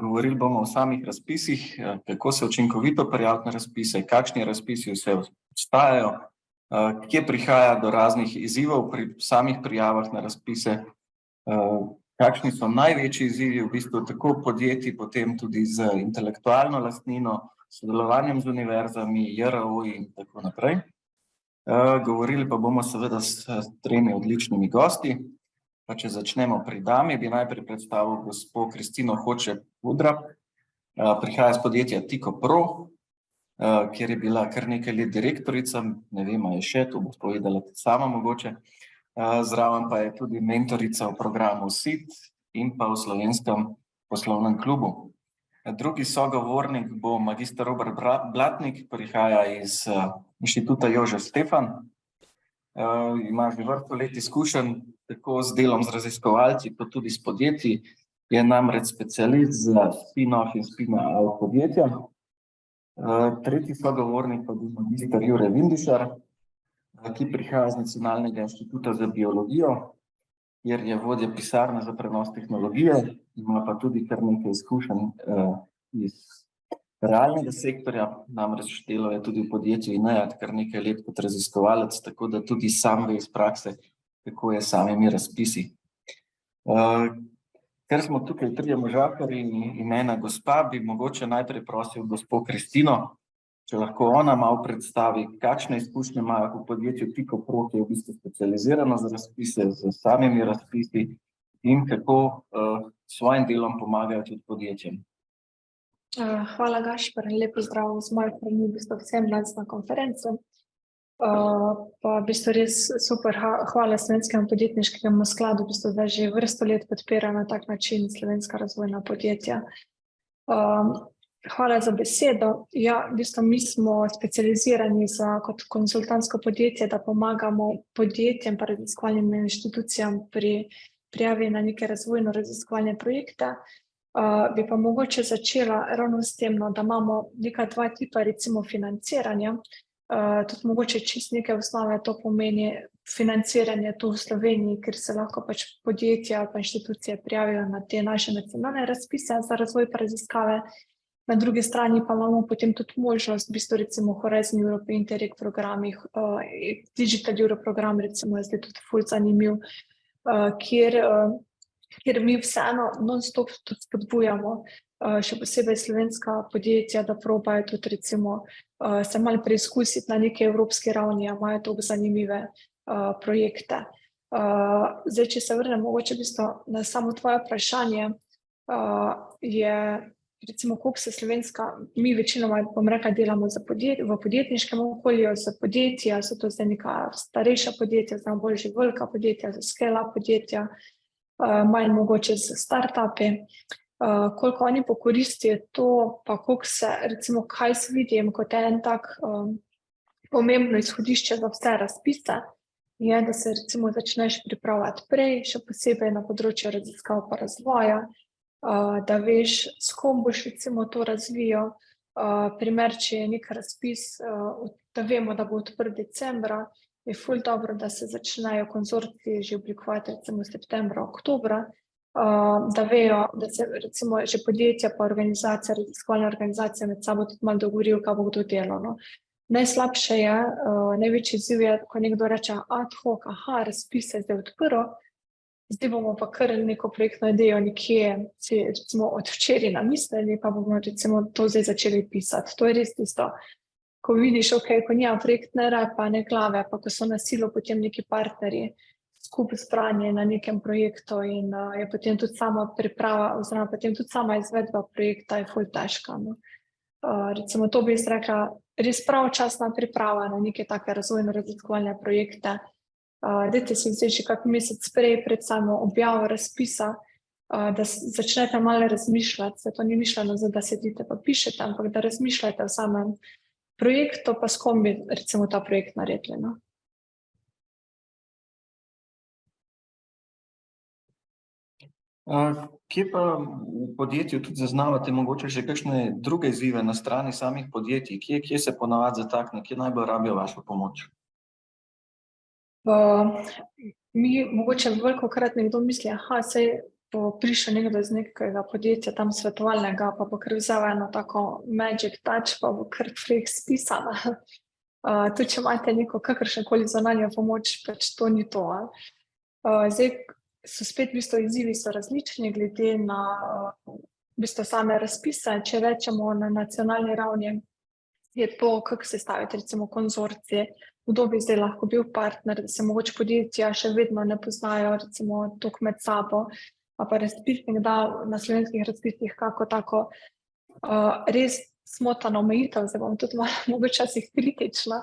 Govorili bomo o samih razpisih, kako se učinkovito prijaviti na razpise, kakšni razpisi vse obstajajo, kje prihaja do raznih izzivov pri samih prijavah na razpise, kakšni so največji izzivi v bistvu tako podjetij, potem tudi z intelektualno lastnino, sodelovanjem z univerzami, JRO-ji in tako naprej. Govorili pa bomo seveda s tremi odličnimi gosti. Pa če začnemo pri dami, bi najprej predstavil gospo Kristino Hočev-Vudrab. Prihaja iz podjetja Tiko.pro, kjer je bila kar nekaj let direktorica, ne vem, a je še, to bo povedala tudi sama mogoče. Zraven pa je tudi mentorica v programu SIT in pa v Slovenskem poslovnem klubu. Drugi sogovornik bo magister Robert Blatnik, prihaja iz Inštituta Jožef Stefan. Ima že vrsto let izkušenj tako z delom z raziskovalci, kot tudi s podjetji, je namreč specialist za spin-off in spin-out podjetja. Tretji sogovornik pa bo magister Jure Vindišar, ki prihaja z Nacionalnega inštituta za biologijo, kjer je vodja pisarne za prenos tehnologije, ima pa tudi kar nekaj izkušenj iz realnega sektorja, namreč delo je tudi v podjetju INEAT kar nekaj let kot raziskovalec, tako da tudi sam ve iz prakse, kako je s samimi razpisi. Ker smo tukaj trije možakarji in ena gospa, bi mogoče najprej prosil gospo Kristino, če lahko ona malo predstavi, kakšne izkušnje imajo v podjetju Tiko.pro, ki je v bistvu specializirano za razpise, z samimi razpisi in kako svojim delom pomagajo tudi podjetjem. Hvala, Gašper, in lep pozdrav z moje strani v bistvu vsem danes na konferenci. Pa v bistvu res super, hvala Slovenskemu podjetniškemu skladu, v bistvu zdaj že vrsto let podpira na tak način slovenska razvojna podjetja. Hvala za besedo. Ja, v bistvu mi smo specializirani kot konsultantsko podjetje, da pomagamo podjetjem pa raziskovalnim inštitucijam pri prijavi na neke razvojno-raziskovalne projekte. Bi pa mogoče začela ravno s tem, da imamo neka dva tipa recimo financiranja. Tudi mogoče čisto neke osnove to pomeni financiranje tu v Sloveniji, ker se lahko pač podjetja pa inštitucije prijavijo na te naše nacionalne razpise za razvoj pa raziskave. Na drugi strani pa imamo potem tudi možnost, v bistvu recimo Horizon Europe Interreg programih, Digital Euro program recimo je zdaj tudi ful zanimiv, kjer mi vseeno non-stop tudi spodbujamo, še posebej slovenska podjetja, da probajo tudi recimo se malo preizkusiti na neki evropski ravni, imajo toliko zanimive projekte. Zdaj, če se vrnem mogoče v bistvu na samo tvoje vprašanje, je recimo koliko se slovenska, mi večinoma, bom rekla, delamo v podjetniškem okolju, za podjetja, so to zdaj neka starejša podjetja, znamo bolj že velika podjetja, za scale-up podjetja, manj mogoče z startupi. Koliko oni pokoristijo to, pa koliko se, recimo, kaj se vidim kot en tak pomembno izhodišče za vse razpise, je, da se recimo začneš pripravljati prej, še posebej na področju raziskav pa razvoja, da veš, s kom boš recimo to razvijal. Primer, če je nek razpis, da vemo, da bo odprt decembra, je ful dobro, da se začnejo konzorciji že oblikovati recimo septembra, oktobra, da vejo, da se recimo že podjetja pa organizacija, raziskovalne organizacije med sabo tudi malo dogovorijo, kaj bo kdo delal, no. Najslabše je, največji izziv je, ko nekdo reče ad hoc, razpis se je zdaj odprl, zdaj bomo pa kar neko projektno idejo nekje si recimo od včeraj namislili, pa bomo recimo to zdaj začeli pisati. To je res tisto, ko vidiš, ko nima projektne pa ne glave, pa ko so na silo potem neki partnerji skupaj zbrani na nekem projektu in je potem tudi sama priprava oziroma potem tudi sama izvedba projekta je ful težka, no. Recimo to bi jaz rekla, res pravočasna priprava na neke take razvojno-raziskovalne projekte. Dajte si vzeti že kak mesec prej pred samo objavo razpisa, da začnete malo razmišljati, se to ni mišljeno, da sedite pa pišete, ampak da razmišljate o samem projektu, pa s kom bi recimo ta projekt naredili, no. Kje pa v podjetju tudi zaznavate mogoče še kakšne druge izzive na strani samih podjetij? Kje se ponavadi zatakne, kje najbolj rabijo vašo pomoč? Mi mogoče velikokrat nekdo misli, saj bo prišel nekdo iz nekega podjetja, tam svetovalnega, pa bo kar vzel eno tako magic touch, pa bo kar prek spisana. Tudi če imate neko kakršnekoli zunanjo pomoč, pač to ni to. Zdaj so spet v bistvu izzivi so različni glede na v bistvu same razpise. Če rečemo na nacionalni ravni, je to, kako sestaviti recimo konzorcije, kdo bi zdaj lahko bil partner, da se mogoče podjetja še vedno ne poznajo recimo toliko med sabo, pa razpisnik da na slovenskih razpisih kako tako res smotana omejitev, zdaj bom tudi malo mogoče včasih kritična,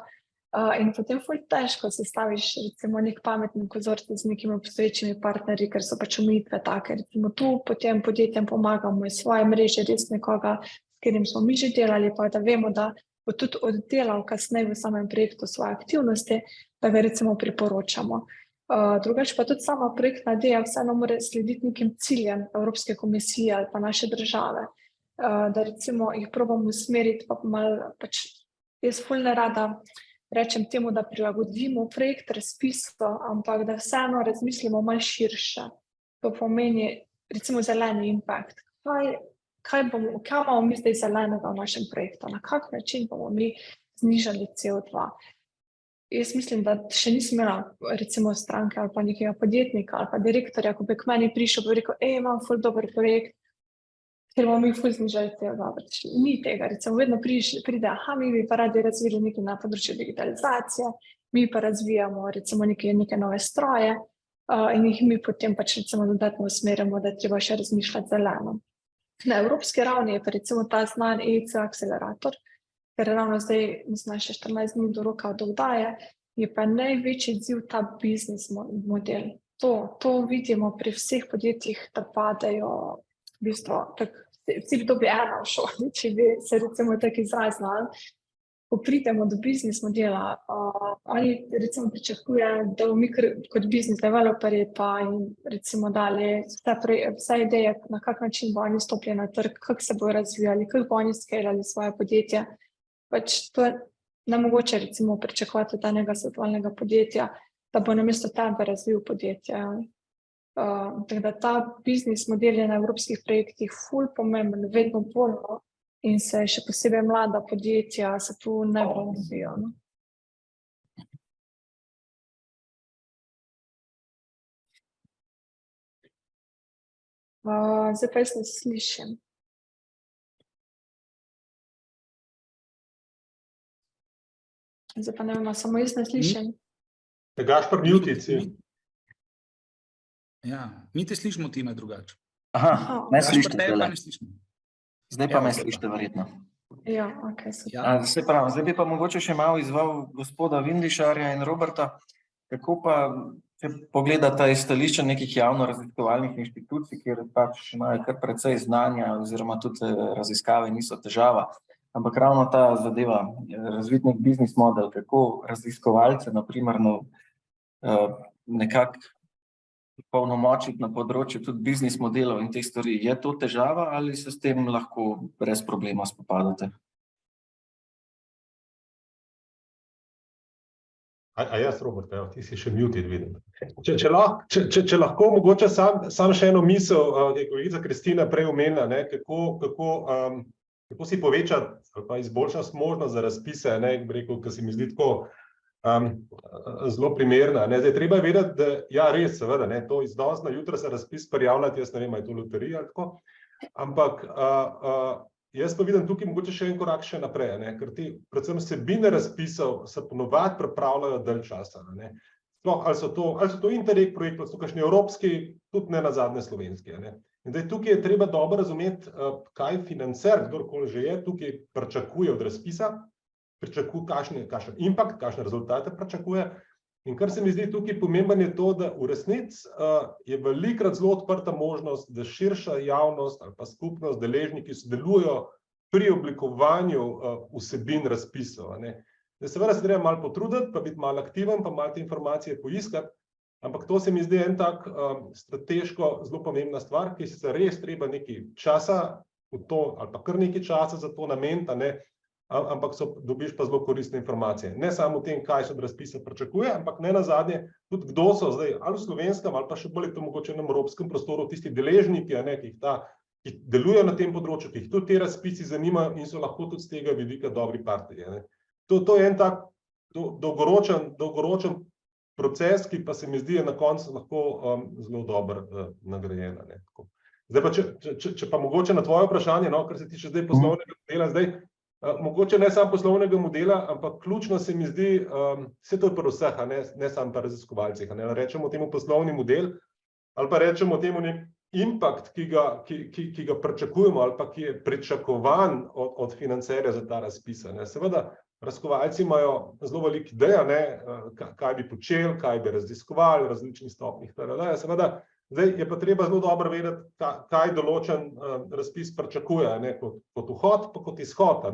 in potem ful težko sestaviš recimo nek pametni konzorcij z nekimi obstoječimi partnerji, ker so pač omejitve take. Recimo tu potem podjetjem pomagamo iz svoje mreže, res nekoga, s katerim smo mi že delali, pa da vemo, da bo tudi oddelal kasneje v samem projektu svoje aktivnosti, da ga recimo priporočamo. Drugače pa tudi sama projektna ideja vseeno mora slediti nekim ciljem Evropske komisije ali pa naše države, da recimo jih probamo usmeriti, pa malo pač jaz ful ne rada rečem temu, da prilagodimo projekt razpisu, ampak da vseeno razmislimo malo širše. To pomeni recimo zeleni impact. Kaj imamo mi zdaj zelenega v našem projektu? Na kak način bomo mi znižali CO2? Jaz mislim, da še nisem imela recimo stranke ali pa nekega podjetnika ali pa direktorja, ko bi k meni prišel in rekel, imam ful dober projekt, ker bomo mi ful znižali CO2. Ni tega, recimo vedno pride, mi bi pa radi razvili nekaj na področju digitalizacije, mi pa razvijamo recimo neke nove stroje in jih mi potem pač recimo dodatno usmerjamo, da je treba še razmišljati zeleno. Na evropski ravni je pa recimo ta znan EIC akcelerator, ker ravno zdaj, mislim, še 14 dni do roka od oddaje, je pa največji izziv ta biznis model. To vidimo pri vseh podjetjih, da padejo v bistvu, vsi bi dobili eno v šoli, če bi se recimo tako izrazili. Ko pridemo do biznis modela, oni recimo pričakujejo, da bomo mi kot biznis developerji pa in recimo dali vse ideje, na kak način bo oni stopili na trg, kako se bojo razvijali, kako bo oni skalali svoje podjetje. Pač to je nemogoče recimo pričakovati od enega svetovalnega podjetja, da bo namesto tebe razvil podjetje. Tako da ta biznis model je na evropskih projektih ful pomemben, vedno bolj, in se še posebej mlada podjetja se tu ne bo razvijala. Zdaj pa jaz ne slišim. Zdaj pa ne vem, samo jaz ne slišim. Gašper, mutici. Ja, mi te slišimo, ti me drugače. Ne slišite. Zdaj pa me Evo, slišite verjetno. Ja, ok, super. Ja. Zdaj bi pa mogoče še malo izval gospoda Vindišarja in Roberta, kako pa, če pogledata iz stališča nekih javno-raziskovalnih inštitucij, kjer pač imajo kar precej znanja oziroma tudi raziskave niso težava, ampak ravno ta zadeva, razviti nek biznis model, kako raziskovalce, na primer, nekako polnomočiti na področju tudi biznis modelov in teh stvari. Je to težava ali se s tem lahko brez problema spopadate? A jaz, Robert, ti si še muted, vidim. Če lahko, mogoče sam še eno misel, je kolegica Kristina prej omenila, kako si povečati ali pa izboljšati možnost za razpise, rekel, ki se mi zdi tako zelo primerna. Zdaj, treba je vedeti, da ja, res, seveda, to iz danes na jutro se razpis prijavljati, jaz ne vem, je to loterija ali tako, ampak jaz pa vidim tukaj mogoče še en korak še naprej, ker ti predvsem vsebine razpisov se ponovadi pripravljajo dalj časa. Sploh, ali so to Interreg projekti, ali so kakšni evropski, tudi ne nazadnje slovenski. In zdaj tukaj je treba dobro razumeti, kaj financer, kdorkoli že je, tukaj pričakuje od razpisa, kakšen impact, kakšne rezultate pričakuje. In kar se mi zdi tukaj pomemben je to, da v resnici je velikokrat zelo odprta možnost, da širša javnost ali pa skupnost, deležniki sodelujo pri oblikovanju vsebin razpisov. Seveda se treba malo potruditi, pa biti malo aktiven, pa malo te informacije poiskati, ampak to se mi zdi en tak strateško zelo pomembna stvar, ki se res treba nekaj časa v to, ali pa kar nekaj časa za to nameniti, ampak dobiš pa zelo koristne informacije. Ne samo o tem, kaj se od razpisa pričakuje, ampak ne nazadnje tudi kdo so zdaj, ali v slovenskem, ali pa še bolj to mogoče na evropskem prostoru, tisti deležniki, ki delujejo na tem področju, ki jih tudi te razpisi zanimajo in so lahko tudi z tega vidika dobri partnerji. To je en tak dolgoročen proces, ki pa se mi zdi na koncu lahko zelo dobro nagrajen. Zdaj pa, če pa mogoče na tvoje vprašanje, kar se tiče zdaj poslovnega modela, mogoče ne samo poslovnega modela, ampak ključno se mi zdi, vse to je pri vseh, ne samo pri raziskovalcih, rečemo temu poslovni model, ali pa rečemo temu nek impact, ki ga pričakujemo, ali pa ki je pričakovan od financerja za ta razpis. Seveda, raziskovalci imajo zelo veliko ideje, kaj bi počeli, kaj bi raziskovali v različnih stopnjih. Seveda, zdaj je pa treba zelo dobro vedeti, kaj določen razpis pričakuje, kot vhod, pa kot izhod.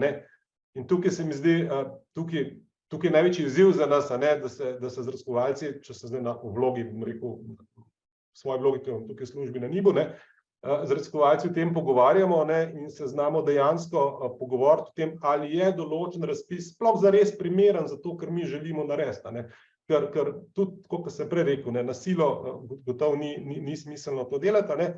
In tukaj se mi zdi, tukaj je največji izziv za nas, da se z raziskovalci, če se zdaj v vlogi, bom rekel, v svoji vlogi, ki je tukaj v službi na NIB-u, z raziskovalci o tem pogovarjamo in se znamo dejansko pogovoriti o tem, ali je določen razpis sploh zares primeren za to, kar mi želimo narediti. Ker tudi, kot sem prej rekel, na silo gotovo ni smiselno to delati.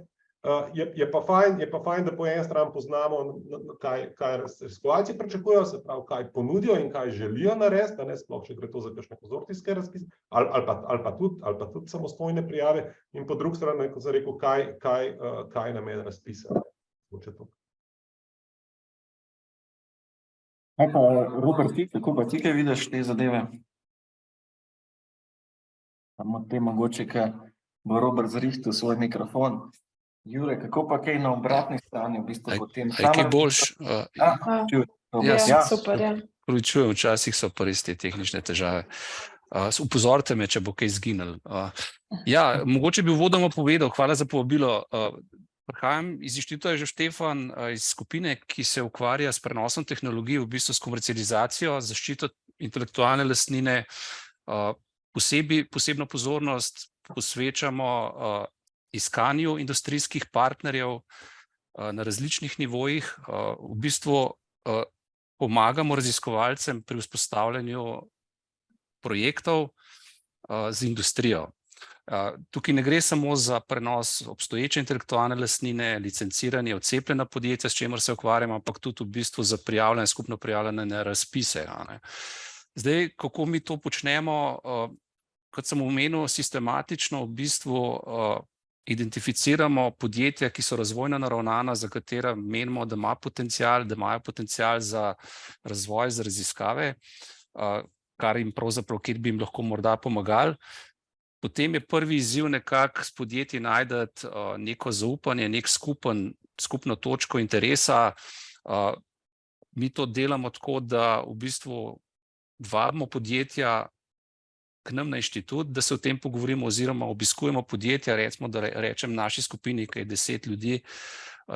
Je pa fajn, da po eni strani poznamo, kaj raziskovalci pričakujejo, se pravi, kaj ponudijo in kaj želijo narediti, sploh če gre to za kakšne konzorcijske razpise, ali pa tudi samostojne prijave, in po drugi strani, kot sem rekel, kaj namen razpisa. Robert, kako pa ti kaj vidiš te zadeve? Samo te mogoče, ker bo Robert zrihtel svoj mikrofon. Jure, kako pa kaj na obratni strani v bistvu potem? Aj kaj boljš? Super, ja. Pravičujem, včasih so pa res te tehnične težave. Upozorite me, če bo kaj izginilo. Mogoče bi uvodoma povedal, hvala za povabilo. Prihajam iz Inštituta Jožef Stefan, iz skupine, ki se ukvarja s prenosom tehnologij, v bistvu s komercializacijo, zaščito intelektualne lastnine. Posebno pozornost posvečamo iskanju industrijskih partnerjev na različnih nivojih. V bistvu pomagamo raziskovalcem pri vzpostavljanju projektov z industrijo. Tukaj ne gre samo za prenos obstoječe intelektualne lastnine, licenciranje, odcepljena podjetja, s čimer se ukvarjamo, ampak tudi v bistvu za skupno prijavljanje na razpise. Zdaj, kako mi to počnemo, kot sem omenil, sistematično v bistvu identificiramo podjetja, ki so razvojno naravnana, za katera menimo, da imajo potencial za razvoj, za raziskave, kar jim pravzaprav, kjer bi jim lahko morda pomagali. Potem je prvi izziv nekako s podjetji najti neko zaupanje, skupno točko interesa. Mi to delamo tako, da v bistvu vabimo podjetja k nam na inštitut, da se o tem pogovorimo oziroma obiskujemo podjetja, recimo, da rečem naši skupini, ki je 10 ljudi,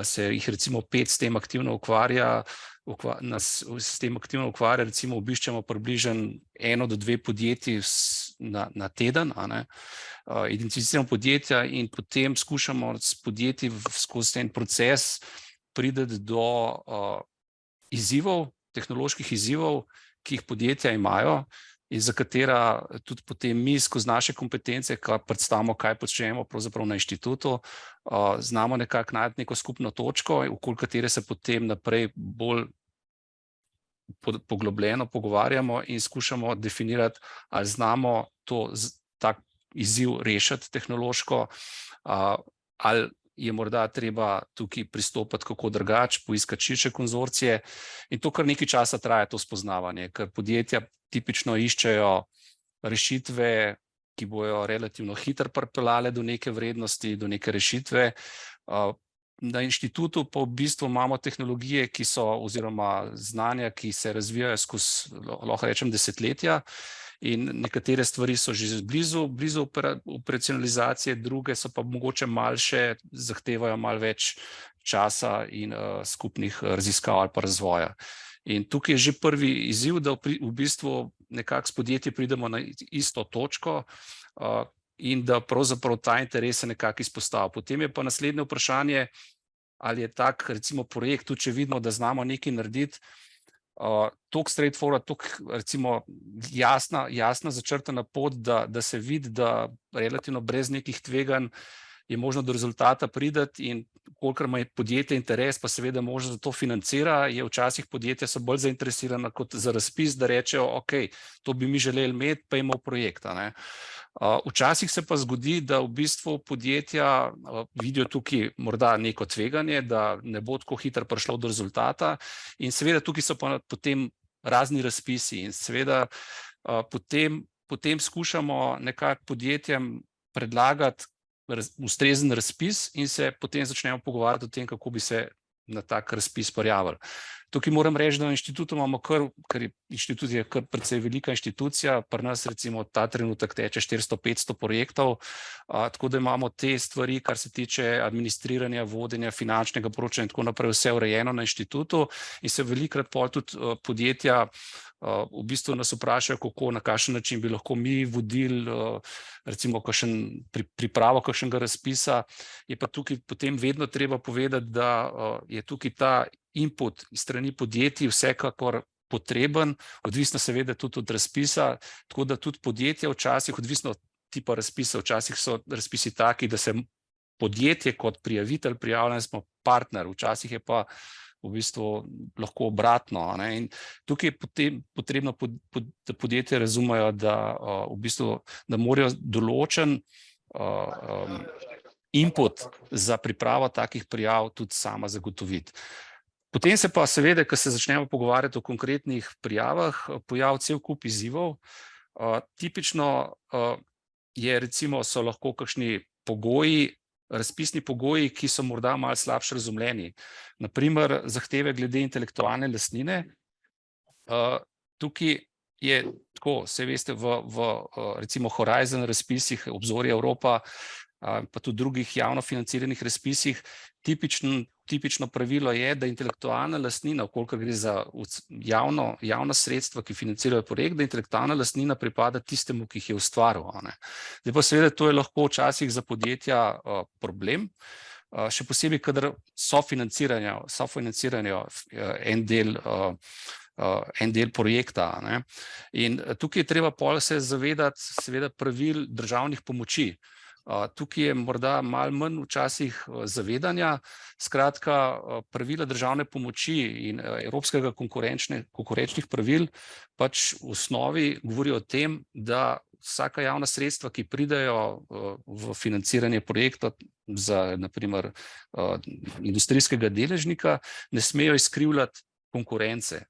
se jih recimo 5 s tem aktivno ukvarja, recimo obiščemo približno 1 do 2 podjetji na teden, identificiramo podjetja in potem skušamo s podjetji skozi en proces priti do izzivov, tehnoloških izzivov, ki jih podjetja imajo in za katera tudi potem mi skozi naše kompetence, ki predstavimo, kaj počnemo pravzaprav na inštitutu, znamo nekako najti neko skupno točko, okoli katere se potem naprej bolj poglobljeno pogovarjamo in skušamo definirati, ali znamo tak izziv rešiti tehnološko, ali je morda treba tukaj pristopiti kako drugače, poiskati širše konzorcije. In to kar nekaj časa traja, to spoznavanje, ker podjetja tipično iščejo rešitve, ki bojo relativno hitro pripeljale do neke vrednosti, do neke rešitve. Na inštitutu pa v bistvu imamo tehnologije, ki so, oziroma znanja, ki se razvijajo skozi, lahko rečem, desetletja, in nekatere stvari so že blizu operacionalizacije, druge so pa mogoče malše, zahtevajo malo več časa in skupnih raziskav ali pa razvoja. In tukaj je že prvi izziv, da v bistvu nekako s podjetji pridemo na isto točko in da pravzaprav ta interes se nekako izpostavlja. Potem je pa naslednje vprašanje, ali je tak recimo projekt, tudi če vidimo, da znamo nekaj narediti, toliko straightforward, toliko recimo jasna začrtana pot, da se vidi, da relativno brez nekih tveganj je možno do rezultata prideti, in kolikor ima podjetje interes, pa seveda možno za to financira, je včasih podjetja so bolj zainteresirana kot za razpis, da rečejo, ok, to bi mi želeli imeti, pa imamo projekta, ne. Včasih se pa zgodi, da v bistvu podjetja vidijo tukaj morda neko tveganje, da ne bo tako hitro prišlo do rezultata, in seveda tukaj so pa potem razni razpisi in seveda potem skušamo nekako podjetjem predlagati ustrezen razpis in se potem začnemo pogovarjati o tem, kako bi se na tak razpis prijavili. Tukaj moram reči, da na inštitutu imamo ker je inštitut je kar precej velika inštitucija, pri nas recimo ta trenutek teče 400-500 projektov, tako da imamo te stvari, kar se tiče administriranja, vodenja, finančnega poročanja in tako naprej, vse urejeno na inštitutu, in se velikokrat pol tudi podjetja v bistvu nas vprašajo, kako, na kakšen način bi lahko mi vodili recimo pripravo kakšnega razpisa. Je pa tukaj potem vedno treba povedati, da je tukaj ta input iz strani podjetij vsekakor potreben, odvisno seveda tudi od razpisa, tako da tudi podjetja včasih, odvisno od tipa razpisa, včasih so razpisi taki, da se podjetje kot prijavitelj prijavlja, smo partner, včasih je pa v bistvu lahko obratno, ne? In tukaj je potem potrebno, da podjetje razumejo, da v bistvu, da morajo določen input za pripravo takih prijav tudi sama zagotoviti. Potem se pa seveda, ko se začnemo pogovarjati o konkretnih prijavah, pojavi cel kup izzivov. Tipično je recimo, so lahko kakšni pogoji, razpisni pogoji, ki so morda malo slabše razumljeni. Na primer, zahteve glede intelektualne lastnine. Tukaj je tako, saj veste, v recimo Horizon razpisih, Obzorje Evropa, pa tudi drugih javno financiranih razpisih, tipično pravilo je, da intelektualna lastnina, kolikor gre za javna sredstva, ki financirajo projekt, da intelektualna lastnina pripada tistemu, ki jih je ustvaril, ne. Zdaj pa seveda to je lahko včasih za podjetja problem, še posebej, kadar sofinancirajo en del projekta, ne. In tukaj je treba pol se zavedati seveda pravil državnih pomoči. Tukaj je morda malo manj včasih zavedanja, skratka pravila državne pomoči in evropskega konkurenčnih pravil pač v osnovi govorijo o tem, da vsaka javna sredstva, ki pridejo v financiranje projekta za na primer industrijskega deležnika, ne smejo izkrivljati konkurence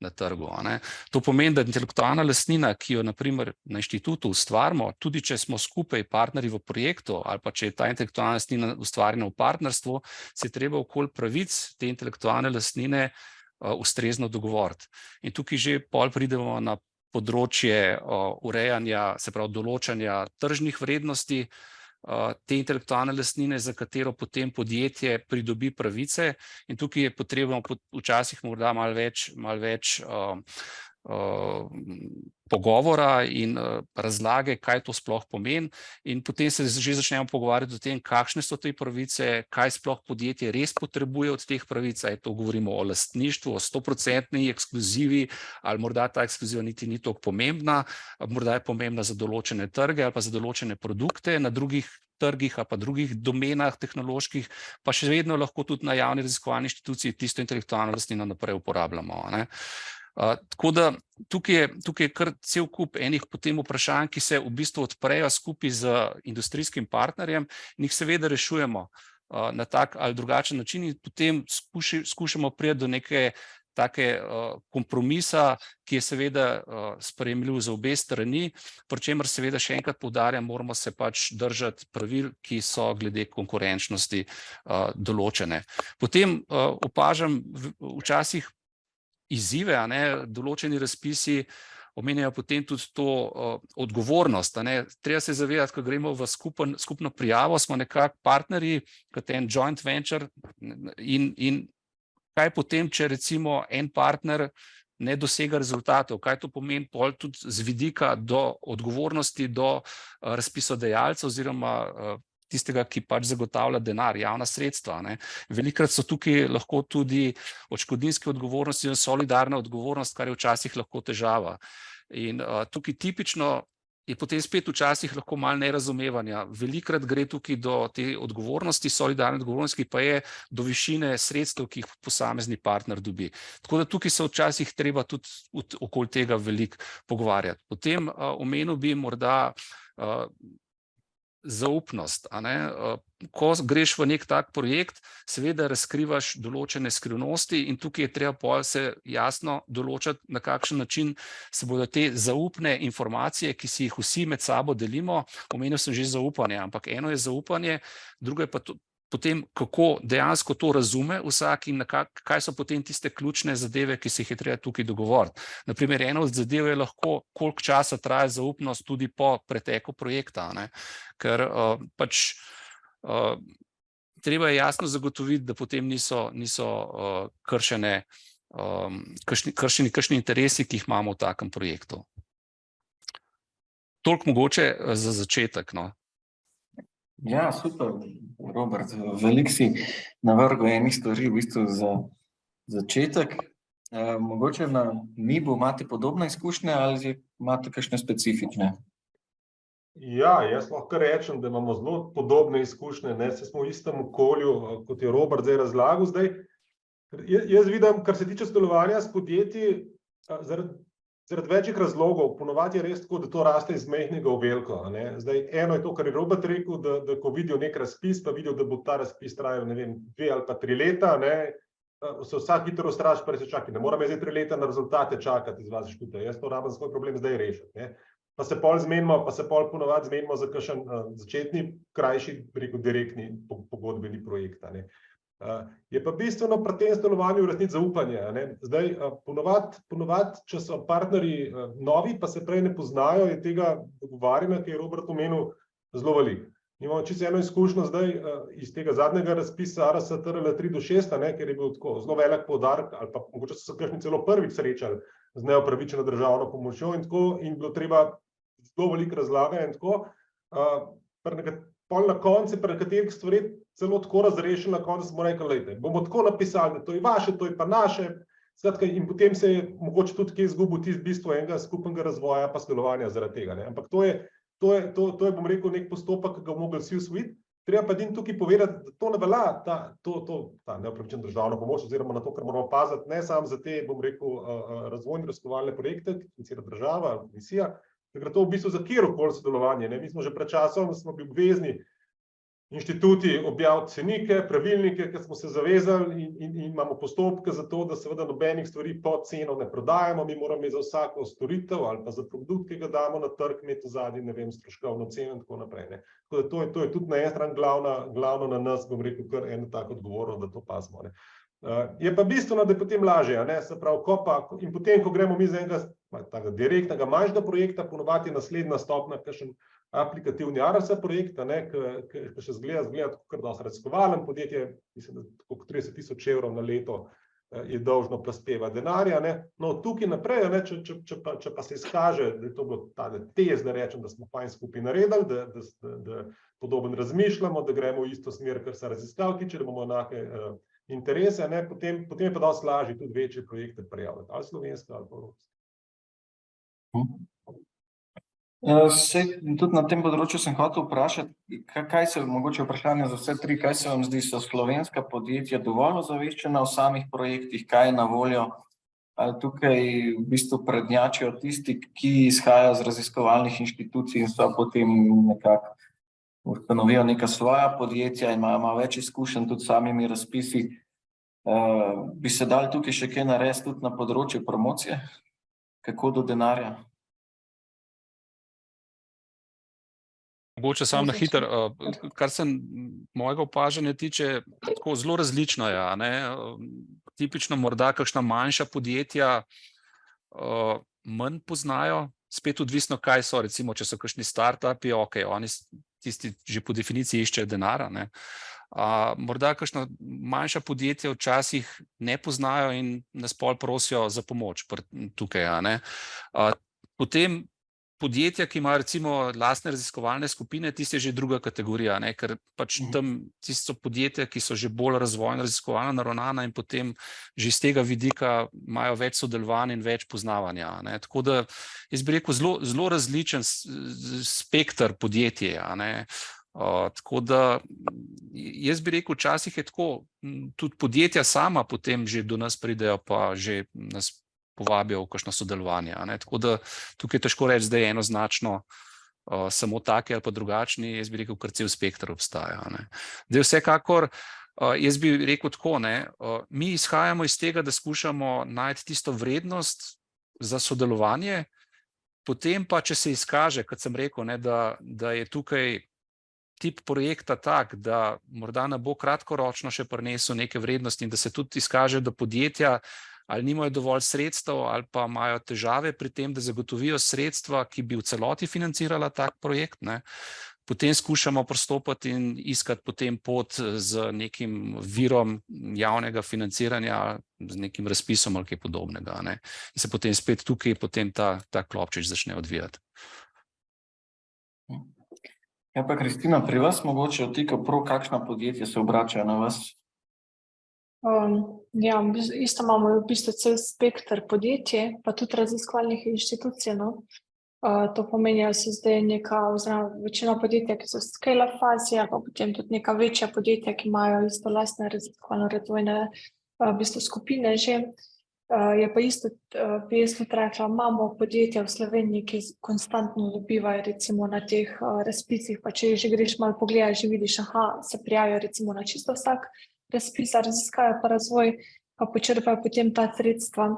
na trgu, ne. To pomeni, da intelektualna lastnina, ki jo na primer na inštitutu ustvarimo, tudi če smo skupaj partnerji v projektu ali pa če je ta intelektualna lastnina ustvarjena v partnerstvu, se je treba okoli pravic te intelektualne lastnine ustrezno dogovoriti. In tukaj že pol pridemo na področje urejanja, se pravi določanja tržnih vrednosti te intelektualne lastnine, za katero potem podjetje pridobi pravice, in tukaj je potrebno včasih morda malo več pogovora in razlage, kaj to sploh pomeni, in potem se že začnemo pogovarjati o tem, kakšne so te pravice, kaj sploh podjetje res potrebuje od teh pravic, ali to govorimo o lastništvu, o 100% ekskluzivi, ali morda ta ekskluziva niti ni toliko pomembna, morda je pomembna za določene trge ali pa za določene produkte na drugih trgih ali pa drugih domenah tehnoloških, pa še vedno lahko tudi na javni raziskovalni inštituciji tisto intelektualno lastnino naprej uporabljamo, ne. Tako da tukaj je kar cel kup enih potem vprašanj, ki se v bistvu odprejo skupaj z industrijskim partnerjem in jih seveda rešujemo na tak ali drugačen način in potem skušamo priti do neke take kompromisa, ki je seveda sprejemljiv za obe strani, pri čemer seveda še enkrat poudarjam, moramo se pač držati pravil, ki so glede konkurenčnosti določene. Potem opažam včasih izzive, a ne, določeni razpisi omenjajo potem tudi to odgovornost, a ne. Treba se zavedati, ko gremo v skupno prijavo, smo nekako partnerji, kot en joint venture, in kaj potem, če recimo en partner ne dosega rezultatov, kaj to pomeni pol tudi z vidika do odgovornosti do razpisodajalca oziroma tistega, ki pač zagotavlja denar, javna sredstva, ne. Velikokrat so tukaj lahko tudi odškodninske odgovornosti in solidarna odgovornost, kar je včasih lahko težava. In tukaj tipično je potem spet včasih lahko malo nerazumevanja. Velikokrat gre tukaj do te odgovornosti, solidarne odgovornosti, pa je do višine sredstev, ki jih posamezni partner dobi. Tako da tukaj se včasih treba tudi okoli tega veliko pogovarjati. Potem omenil bi morda zaupnost, a ne. Ko greš v nek tak projekt, seveda razkrivaš določene skrivnosti in tukaj je treba pol se jasno določati, na kakšen način se bodo te zaupne informacije, ki si jih vsi med sabo delimo, omenil sem že zaupanje, ampak eno je zaupanje, drugo je pa potem, kako dejansko to razume vsak in kaj so potem tiste ključne zadeve, ki se jih je treba tukaj dogovoriti. Naprimer, ena od zadev je lahko, koliko časa traja zaupnost tudi po preteku projekta, ne? Ker pač treba je jasno zagotoviti, da potem niso kršeni kakšni interesi, ki jih imamo v takem projektu. Toliko mogoče za začetek, no. Ja, super, Robert, veliko si navrgel enih stvari v bistvu za začetek. Mogoče na MIB-u imate podobne izkušnje ali imate kakšne specifične? Ja, jaz lahko rečem, da imamo zelo podobne izkušnje, ne, saj smo v istem okolju, kot je Robert zdaj razlagal zdaj. Jaz vidim, kar se tiče sodelovanja s podjetji, zaradi večjih razlogov, ponovadi je res tako, da to raste iz majhnega v veliko, a ne. Zdaj, eno je to, kar je Robert rekel, da ko vidijo nek razpis, pa vidijo, da bo ta razpis trajal, ne vem, 2 ali pa 3 leta, ne, se vsak hitro ustraši, pa reče, čakaj, ne moram jaz zdaj 3 leta na rezultate čakati iz vas inštituta, jaz to rabim svoj problem zdaj rešiti, ne. Pa se pol ponovadi zmenimo za kakšen začetni, krajši, rekel, direktni pogodbeni projekt, a ne. Je pa bistveno pri tem sodelovanju v resnici zaupanje, a ne. Zdaj, ponovadi, če so partnerji novi, pa se prej ne poznajo, je tega dogovarjanja, ki je Robert omenil, zelo veliko. Imamo čisto eno izkušnjo zdaj iz tega zadnjega razpisa ARS TRL 3-6, a ne, ker je bil tako zelo velik poudarek, ali pa mogoče so se kakšni celo prvič srečali z neupravičeno državno pomočjo in tako, in bilo treba zelo veliko razlaganja in tako. Pol na koncu pri nekaterih stvareh celo tako razrešili, na koncu smo rekli, glejte, bomo tako napisali, da to je vaše, to je pa naše, skratka, in potem se je mogoče tudi kje izgubil tisto bistvo enega skupnega razvoja pa sodelovanja zaradi tega, ne. Ampak to je, bom rekel, nek postopek, ki ga bomo mogli vsi usvojiti. Treba pa edino tukaj povedati, da to ne velja, ta neupravičena državna pomoč oziroma na to, kar moramo paziti, ne samo za te, bom rekel, razvojne raziskovalne projekte, ki financira država, komisija, da gre to v bistvu za kjerkoli sodelovanje, ne. Mi smo že pred časom bili obvezni inštituti objaviti cenike, pravilnike, ki smo se zavezali in imamo postopke za to, da seveda nobenih stvari pod ceno ne prodajamo, mi moramo za vsako storitev ali pa za produkt, ki ga damo na trg, imeti zadnji, ne vem, stroškovno ceno in tako naprej, ne. Tako da to je tudi na eni strani glavno na nas, bom rekel, kar eno tako odgovorno, da to pazimo, ne. Je pa bistveno, da je potem lažje, a ne, se pravi, in potem, ko gremo mi z enega takega direktnega manjšega projekta, ponovadi je naslednja stopnja kakšen aplikativni ARS projekt, a ne, ki še zgleda tako kar dosti raziskovalen, podjetje, mislim, da tako 30 000 evrov na leto je dolžno prispevati denarja, ne. No, tukaj naprej, a ne, če pa se izkaže, da je to bilo tale tez, da rečem, da smo fajn skupaj naredili, da podobno razmišljamo, da gremo v isto smer, kar se raziskav tiče, da bomo enake interese, ne, potem je pa dosti lažje tudi večje projekte prijavljati, ali slovenske ali pa evropske. Tudi na tem področju sem hotel vprašati, kaj se, mogoče vprašanje za vse tri, kaj se vam zdi, so slovenska podjetja dovolj ozaveščena o samih projektih, kaj je na voljo, ali tukaj v bistvu prednjačijo tisti, ki izhajajo z raziskovalnih inštitucij in so potem nekako ustanovijo neka svoja podjetja in imajo malo več izkušenj tudi s samimi razpisi. Bi se dali tukaj še kaj narediti tudi na področju promocije? Kako do denarja? Mogoče samo na hitro, kar se mojega opažanja tiče, tako zelo različno je, a ne. Tipično morda kakšna manjša podjetja manj poznajo, spet odvisno, kaj so, recimo, če so kakšni startupi, okej, oni tisti že po definiciji iščejo denar, a ne. Morda kakšna manjša podjetja včasih ne poznajo in nas pol prosijo za pomoč tukaj, a ne. Potem podjetja, ki imajo recimo lastne raziskovalne skupine, tiste je že druga kategorija, ne? Ker pač tam tiste so podjetja, ki so že bolj razvojno raziskovalno naravnana in potem že iz tega vidika imajo več sodelovanja in več poznavanja, ne? Tako da jaz bi rekel zelo različen spekter podjetij, ne? Tako da jaz bi rekel, včasih je tako, tudi podjetja sama potem že do nas pridejo, pa že nas povabijo v kakšno sodelovanje, ne? Tako da tukaj je težko reči, da je enoznačno samo taki ali pa drugačni, jaz bi rekel, kar cel spekter obstaja, ne? Zdaj vsekakor, jaz bi rekel tako, ne, mi izhajamo iz tega, da skušamo najti tisto vrednost za sodelovanje, potem pa, če se izkaže, kot sem rekel, ne, da je tukaj tip projekta tak, da morda ne bo kratkoročno še prinesel neke vrednosti in da se tudi izkaže, da podjetja ali nimajo dovolj sredstev ali pa imajo težave pri tem, da zagotovijo sredstva, ki bi v celoti financirala tak projekt, ne, potem skušamo pristopiti in iskati potem pot z nekim virom javnega financiranja, z nekim razpisom ali kaj podobnega, ne. In se potem spet tukaj potem ta klopčič začne odvijati. Ja pa, Kristina, pri vas mogoče vtika prav, kakšna podjetja se obračajo na vas? Ja, isto imamo v bistvu cel spekter podjetij, pa tudi raziskovalnih inštitucij, no. To pomeni, da so zdaj oziroma večina podjetja, ki so v scale-up fazi, pa potem tudi neka večja podjetja, ki imajo isto lastne raziskovalno-razvojne v bistvu skupine že. Je pa isto, bi jaz tudi rekla, imamo podjetja v Sloveniji, ki konstantno dobivajo recimo na teh razpisih, pa če že greš malo pogledati, že vidiš, se prijavijo recimo na čisto vsak razpis za raziskave pa razvoj, pa počrpajo potem ta sredstva.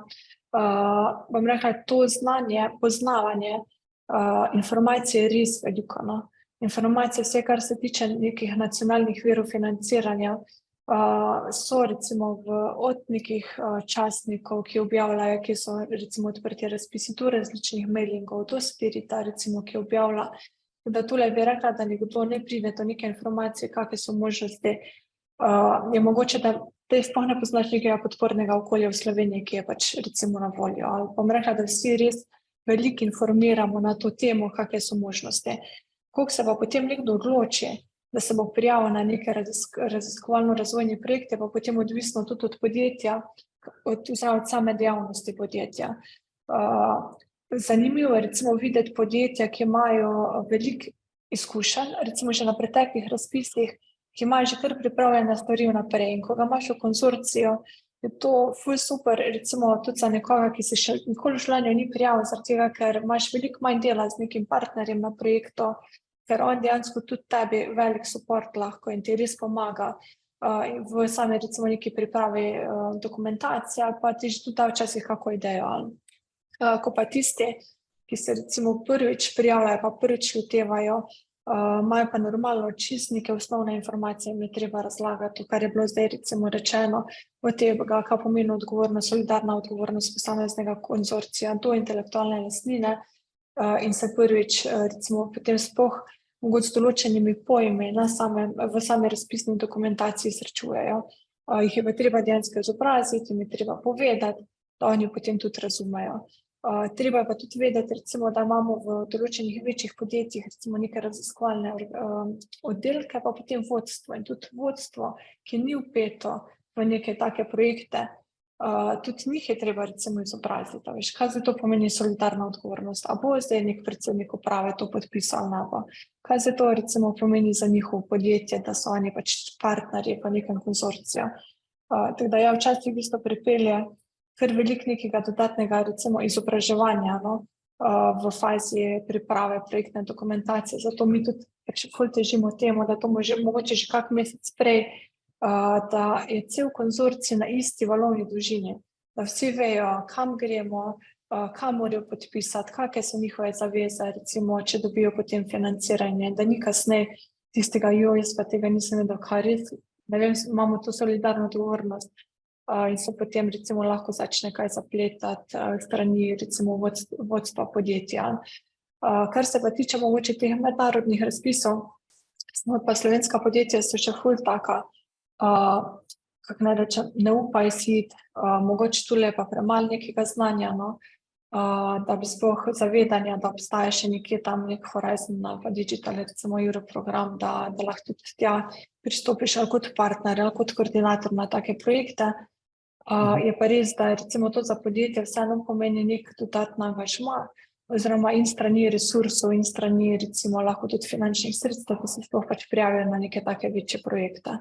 Bom rekla, to znanje, poznavanje informacije je res veliko, no. Informacije, vse, kar se tiče nekih nacionalnih virov financiranja, so recimo od nekih časnikov, ki objavljajo, ki so recimo odprti razpisi, do različnih mailingov, do Spirita recimo, ki objavlja. Da tole bi rekla, da nekdo ne pride do neke informacije, kakve so možnosti. Je mogoče, da sploh ne poznaš nekega podpornega okolja v Sloveniji, ki je pač recimo na voljo. Ali bom rekla, da vsi res veliko informiramo na to temo, kakve so možnosti. Koliko se pa potem nekdo odloči, da se bo prijavil na neke raziskovalno-razvojne projekte, pa potem odvisno tudi od podjetja, od same dejavnosti podjetja. Zanimivo je recimo videti podjetja, ki imajo veliko izkušenj, recimo že na preteklih razpisih, ki imajo že kar pripravljene stvari vnaprej. In ko ga imaš v konzorciju, je to ful super, recimo tudi za nekoga, ki se še nikoli v življenju ni prijavil, zaradi tega, ker imaš veliko manj dela z nekim partnerjem na projektu, ker on dejansko tudi tebi velik support lahko in ti res pomaga v sami recimo neki pripravi dokumentacije ali pa ti že tudi da včasih kako idejo. Ko pa tisti, ki se recimo prvič prijavljajo pa prvič lotevajo, imajo pa normalno čisto neke osnovne informacije, jim je treba razlagati, kar je bilo zdaj recimo rečeno, od tega, kaj pomeni odgovornost, solidarna odgovornost posameznega konzorcija do intelektualne lastnine in se prvič recimo potem sploh mogoče z določenimi pojmi v sami razpisni dokumentaciji srečujejo. Jih je pa treba dejansko izobraziti, jim je treba povedati, da oni potem tudi razumejo. Treba je pa tudi vedeti, recimo, da imamo v določenih večjih podjetjih recimo neke raziskovalne oddelke, pa potem vodstvo. In tudi vodstvo, ki ni vpeto v neke take projekte, tudi njih je treba recimo izobraziti. Veš, kaj zdaj to pomeni solidarna odgovornost? A bo zdaj nek predsednik uprave to podpisal ali ne? Kaj zdaj to recimo pomeni za njihovo podjetje, da so oni pač partnerji v nekem konzorciju? Tako da ja, včasih v bistvu pripelje kar veliko nekega dodatnega recimo izobraževanja, no, v fazi priprave projektne dokumentacije. Zato mi tudi pač ful težimo temu, da to mogoče že kak mesec prej, da je cel konzorcij na isti valovni dolžini, da vsi vejo, kam gremo, kam morajo podpisati, kakve so njihove zaveze, recimo, če dobijo potem financiranje, da ni kasneje tistega, jaz pa tega nisem vedel, kaj res, ne vem, imamo to solidarno odgovornost. In se potem recimo lahko začne kaj zapletati strani recimo vodstva podjetja. Kar se pa tiče mogoče teh mednarodnih razpisov, pa slovenska podjetja so še ful taka, kako naj rečem, ne upajo si iti, mogoče tule pa premalo nekega znanja, no. da bi sploh zavedanja, da obstaja še nekje tam nek Horizon ali pa Digital, recimo Europe program, da lahko tudi tja pristopiš ali kot partner ali kot koordinator na take projekte. Je pa res, da recimo to za podjetje vseeno pomeni nek dodatna angažma, oziroma in strani resursov in strani recimo lahko tudi finančnih sredstev, da se sploh pač prijavijo na neke take večje projekte.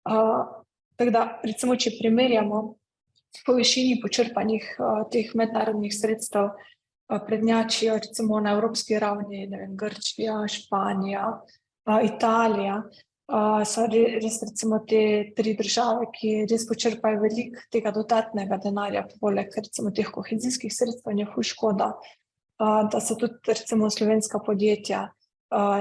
Tako da, recimo, če primerjamo po višini počrpanih teh mednarodnih sredstev, prednjačijo recimo na evropski ravni, ne vem, Grčija, Španija, Italija, so res recimo te 3 države, ki res počrpajo veliko tega dodatnega denarja, poleg recimo teh kohezijskih sredstev, in je ful škoda, da se tudi recimo slovenska podjetja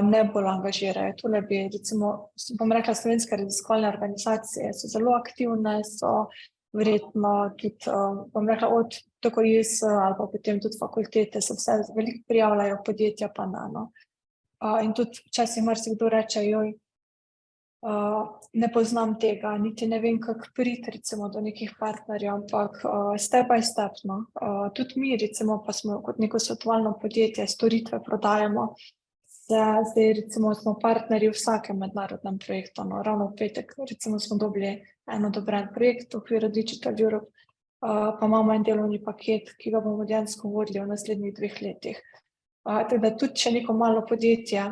ne bolj angažirajo. Tule bi recimo, bom rekla, slovenske raziskovalne organizacije so zelo aktivne, so verjetno tudi, bom rekla, od tako IS ali pa potem tudi fakultete se vse veliko prijavljajo, podjetja pa ne, no. In tudi včasih marsikdo reče, joj, ne poznam tega, niti ne vem, kako priti recimo do nekih partnerjev, ampak step by step, no. Tudi mi recimo pa smo kot neko svetovalno podjetje, storitve prodajamo, zdaj recimo smo partnerji v vsakem mednarodnem projektu, no. Ravno v petek recimo smo dobili en odobren projekt v okviru Digital Europe, pa imamo en delovni paket, ki ga bomo dejansko vodili v naslednjih 2 letih. Tako da tudi če neko malo podjetje,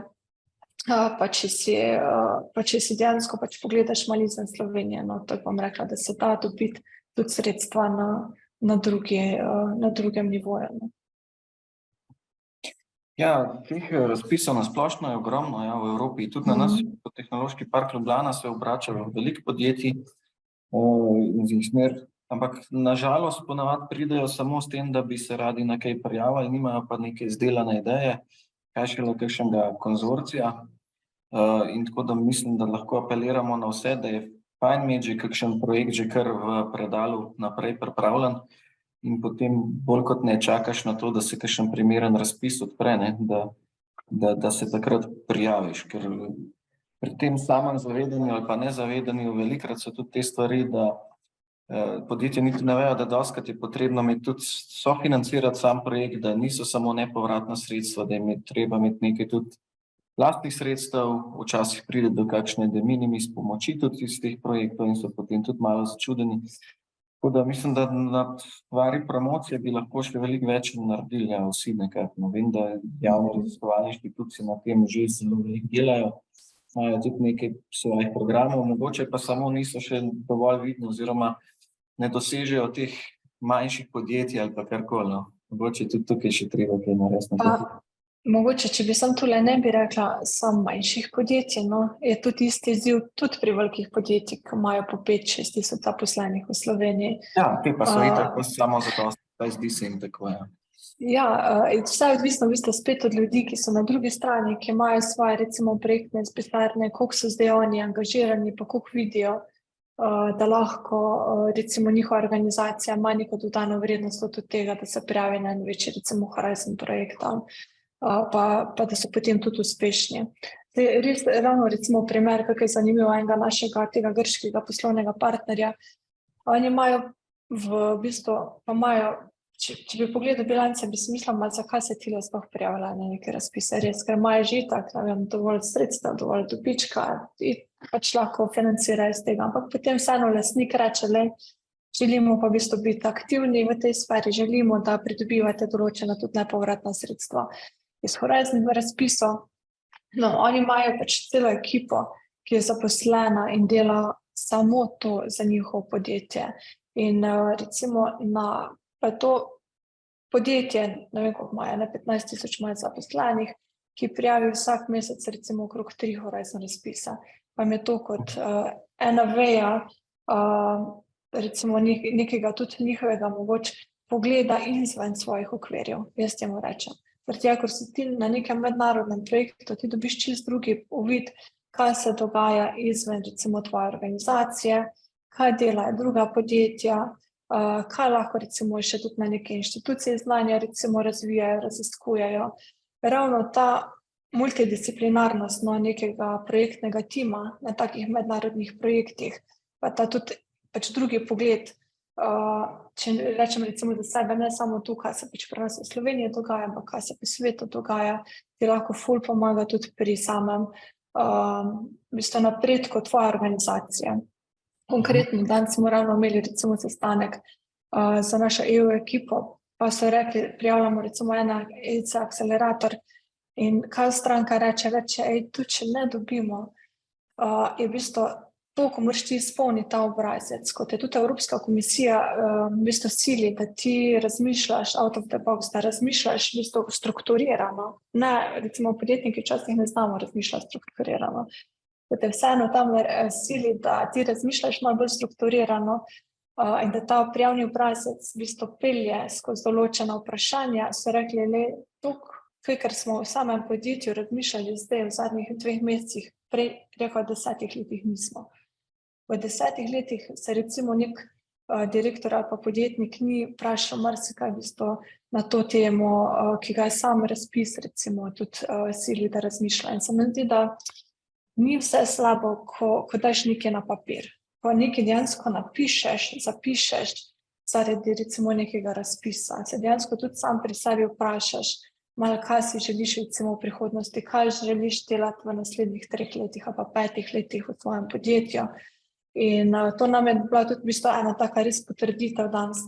pa če si dejansko pač pogledaš malo izven Slovenije, no, tako bom rekla, da se da dobiti tudi sredstva na drugem nivoju, no. Ja, teh razpisov na splošno je ogromno, ja, v Evropi, tudi na nas, kot Tehnološki park Ljubljana, se obrača veliko podjetij, in z smer, ampak na žalost ponavadi pridejo samo s tem, da bi se radi na kaj prijavili, nimajo pa neke izdelane ideje, kaj šele kakšnega konzorcija. In tako da mislim, da lahko apeliramo na vse, da je fajn imeti že kakšen projekt že kar v predalu naprej pripravljen in potem bolj kot ne čakaš na to, da se kakšen primeren razpis odpre, ne, da se takrat prijaviš, ker pri tem samem zavedanju ali pa nezavedanju velikokrat so tudi te stvari, da podjetja niti ne vejo, da dostikrat je potrebno imeti tudi sofinancirati sam projekt, da niso samo nepovratna sredstva, da je treba imeti nekaj tudi lastnih sredstev, včasih pride do kakšne de minimis pomoči tudi iz teh projektov in so potem tudi malo začudeni. Tako da mislim, da na stvari promocije bi lahko še veliko več naredili, ja, vsi nekako. No, vem, da javne raziskovalne inštitucije na tem že zelo veliko delajo, imajo tudi nekaj svojih programov, mogoče pa samo niso še dovolj vidni oziroma ne dosežejo teh manjših podjetij ali pa karkoli, no. Mogoče tudi tukaj še treba kaj narediti. Mogoče, če bi samo tule ne bi rekla samo manjših podjetij, no, je tudi isti izziv tudi pri velikih podjetjih, ki imajo po 5-6 tisoč zaposlenih v Sloveniji. Ja, te pa so itak samo zadostne, zdi se jim tako, ja. Ja, vse je odvisno v bistvu spet od ljudi, ki so na drugi strani, ki imajo svoje recimo projektne pisarne, koliko so zdaj oni angažirani, pa koliko vidijo, da lahko recimo njihova organizacija ima neko dodano vrednost od tega, da se prijavi na en večji recimo Horizon projekt, pa da so potem tudi uspešni. Zdaj, res ravno recimo primer, kako je zanimivo enega našega tega grškega poslovnega partnerja, oni imajo v bistvu, pa imajo, če bi pogledal bilance, bi si mislila, zakaj se tile sploh prijavila na neke razpise, res, ker imajo že itak, ne vem, dovolj sredstev, dovolj dobička in pač lahko financirajo iz tega, ampak potem vseeno lastnik reče, le, želimo pa v bistvu biti aktivni v tej sferi, želimo, da pridobivate določena tudi nepovratna sredstva iz Horizon razpisov. No, oni imajo pač celo ekipo, ki je zaposlena in dela samo to za njihovo podjetje. In recimo pa to podjetje, ne vem, koliko imajo, 15 tisoč imajo zaposlenih, ki prijavi vsak mesec recimo okrog 3 Horizon razpisa. Pa je to kot ena veja, recimo nekega tudi njihovega mogoče pogleda izven svojih okvirjev, jaz temu rečem. Zato, ker si ti na nekem mednarodnem projektu, ti dobiš čisto drugi uvid, kaj se dogaja izven recimo tvoje organizacije, kaj delajo druga podjetja, kaj lahko recimo še tudi na neke inštitucije znanja recimo razvijajo, raziskujejo. Ravno ta multidisciplinarnost nekega projektnega tima na takih mednarodnih projektih, pa ta tudi pač drugi pogled če rečem recimo za sebe, ne samo to, kaj se pač pri nas v Sloveniji dogaja, ampak kaj se po svetu dogaja, ti lahko ful pomaga tudi pri samem v bistvu napredku tvoje organizacije. Konkretno, danes smo ravno imeli recimo sestanek za našo EU ekipo, pa so rekli, prijavljamo recimo ena EC akcelerator in kaj stranka reče, tudi če ne dobimo, je v bistvu to, ko moraš ti izpolniti ta obrazec, kot je tudi Evropska komisija v bistvu sili, da ti razmišljaš out of the box, da razmišljaš v bistvu strukturirano. Ne, recimo podjetniki včasih ne znamo razmišljati strukturirano. Kot je vseeno tam sili, da ti razmišljaš malo bolj strukturirano in da ta prijavni obrazec v bistvu pelje skozi določena vprašanja, so rekli, ker smo v samem podjetju razmišljali zdaj v zadnjih 2 mesecih, prej rekel 10 letih nismo. V 10 letih se recimo nek direktor ali pa podjetnik ni vprašal marsikaj v bistvu na to temo, ki ga je sam razpis recimo tudi sili, da razmišlja. In se mi zdi, da ni vse slabo, ko daš nekaj na papir. Ko nekaj dejansko napišeš, zapišeš zaradi recimo nekega razpisa, se dejansko tudi sam pri sebi vprašaš, malo kaj si želiš recimo v prihodnosti, kaj želiš delati v naslednjih 3 letih ali pa 5 letih v tvojem podjetju. In to nam je bila tudi v bistvu ena taka res potrditev danes,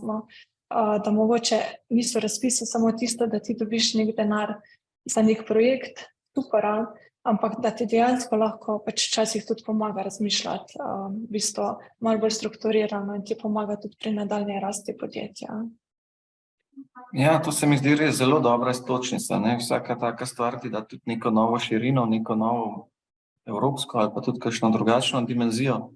da mogoče niso razpisi samo tisto, da ti dobiš nek denar za nek projekt, super, ampak da ti dejansko lahko pač včasih tudi pomaga razmišljati v bistvu malo bolj strukturirano in ti pomaga tudi pri nadaljnji rasti podjetja. Ja, to se mi zdi res zelo dobra iztočnica, ne? Vsaka taka stvar ti da tudi neko novo širino, neko novo evropsko ali pa tudi kakšno drugačno dimenzijo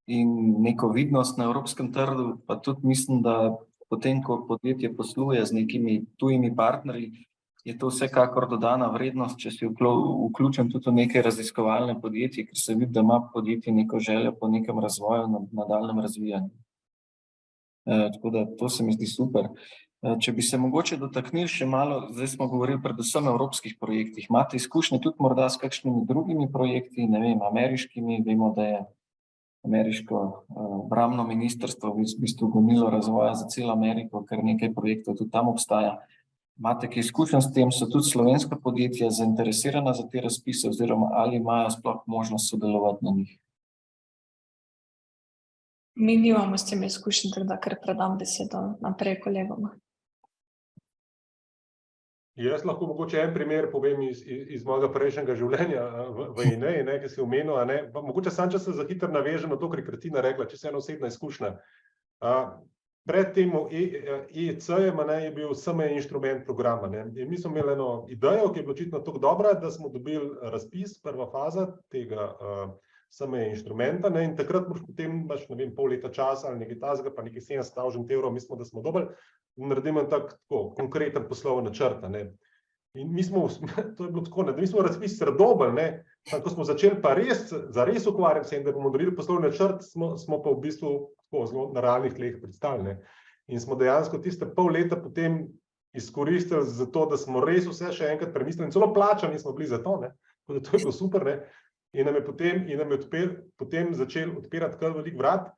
in neko vidnost na evropskem trgu, pa tudi mislim, da potem, ko podjetje posluje z nekimi tujimi partnerji, je to vsekakor dodana vrednost, če si vključen tudi v neke raziskovalne podjetje, ker se vidi, da ima podjetje neko željo po nekem razvoju, nadaljnjem razvijanju. Tako da to se mi zdi super. Če bi se mogoče dotaknili še malo, zdaj smo govorili predvsem o evropskih projektih, imate izkušnje tudi morda s kakšnimi drugimi projekti, ne vem, ameriškimi, vemo, da je ameriško obrambno ministrstvo v bistvu gonilo razvoja za celo Ameriko, ker nekaj projektov tudi tam obstaja. Imate kaj izkušenj s tem, so tudi slovenska podjetja zainteresirana za te razpise oziroma ali imajo sploh možnost sodelovati na njih? Mi nimamo s tem izkušenj, tako da kar predam besedo naprej kolegom. Jaz lahko mogoče en primer povem iz mojega prejšnjega življenja v INEI, ki si omenil, mogoče sam, če se za hitro navežem na to, kar je Kratina rekla, če se ena osebna izkušnja. Pred tem EEC-jem je bil SME inštrument programa. In mi smo imeli eno idejo, ki je bila očitno tako dobra, da smo dobili razpis, prva faza tega SME inštrumenta, in takrat moraš potem, ne vem, pol leta časa ali nekaj tasga, pa nekaj 70.000 evrov, mislim, da smo dobili, naredimo tako konkreten poslovni načrt. In mi smo, to je bilo tako, da mi smo razpis dobili, ko smo začeli pa zares ukvarjati se in da bomo naredili poslovni načrt, smo pa v bistvu zelo na realnih tleh predstavili. In smo dejansko tiste pol leta potem izkoristili za to, da smo res vse še enkrat premislili in celo plačani smo bili za to, tako da to je bilo super, in nam je potem začeli odpirati kar veliko vrat.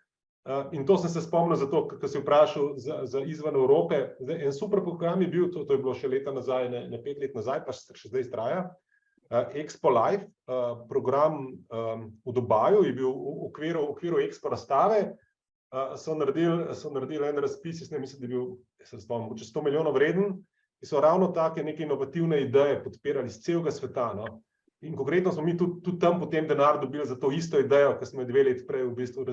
In to sem se spomnil zato, ko si vprašal za izven Evrope. En super program je bil, to je bilo še leta nazaj, ne 5 let nazaj, pa še zdaj traja, Expo Live, program v Dubaju, je bil v okviru Expo razstave, so naredili en razpis, mislim, da je bil, se spomnim, mogoče 100 milijonov vreden, in so ravno take neke inovativne ideje podpirali iz celega sveta. In konkretno smo mi tudi tam potem denar dobili za to isto idejo, ki smo jo 2 let prej v bistvu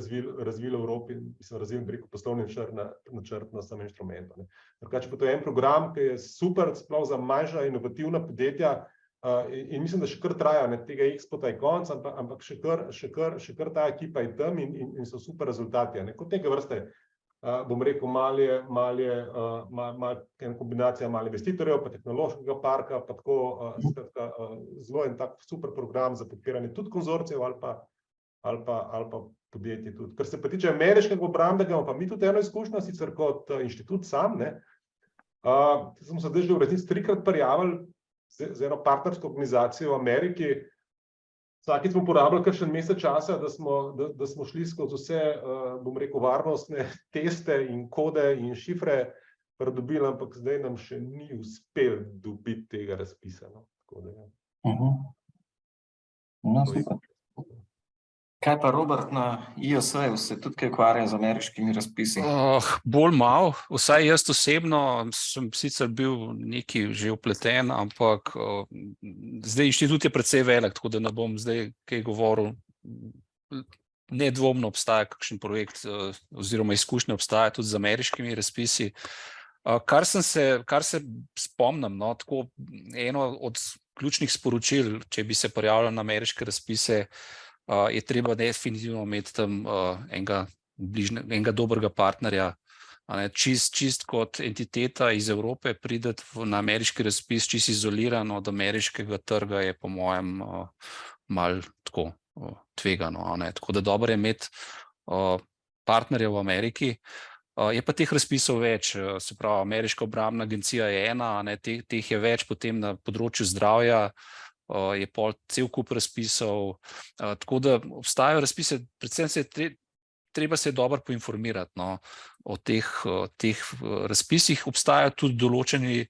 razvili v Evropi in smo razvili preko poslovni načrt na samem inštrumentu. Drugače pa to je en program, ki je super, sploh za manjša inovativna podjetja in mislim, da še kar traja, tega Expo-ta je konc, ampak še kar ta ekipa je tam in so super rezultati. Kot neke vrste, bom rekel, kombinacija malo investitorjev, pa tehnološkega parka, pa tako zelo en tak super program za podpiranje tudi konzorcijev ali pa podjetij tudi. Kar se pa tiče ameriškega obrambnega, pa mi tudi eno izkušnjo, sicer kot inštitut sam, smo se že v resnici 3-krat prijavili z eno partnersko organizacijo v Ameriki, Vsakič smo porabili kakšen mesec časa, da smo šli skozi vse, bom rekel, varnostne teste in kode in šifre pridobili, ampak zdaj nam še ni uspel dobiti tega razpisa. No. Tako da, ja. No, super. Kaj pa Robert na ISV-ju, se tudi kaj ukvarja z ameriškimi razpisi? Bolj malo, vsaj jaz osebno sem sicer bil nekaj že vpleten, ampak zdaj inštitut je precej velik, tako da ne bom zdaj kaj govoril. Nedvomno obstaja kakšen projekt oziroma izkušnje obstaja tudi z ameriškimi razpisi. Kar se spomnim, no, tako eno od ključnih sporočil, če bi se prijavljal na ameriške razpise, je treba definitivno imeti tam enega dobrega partnerja. Čist kot entiteta iz Evrope prideti na ameriški razpis, čist izoliran od ameriškega trga, je po mojem malo tako tvegano. Tako da dobro je imeti partnerja v Ameriki. Je pa teh razpisov več, se pravi, Ameriška obrambna agencija je ena, teh je več, potem na področju zdravja je pol cel kup razpisov, tako da obstajajo razpise, predvsem treba se dobro poinformirati, no, o teh razpisih. Obstajajo tudi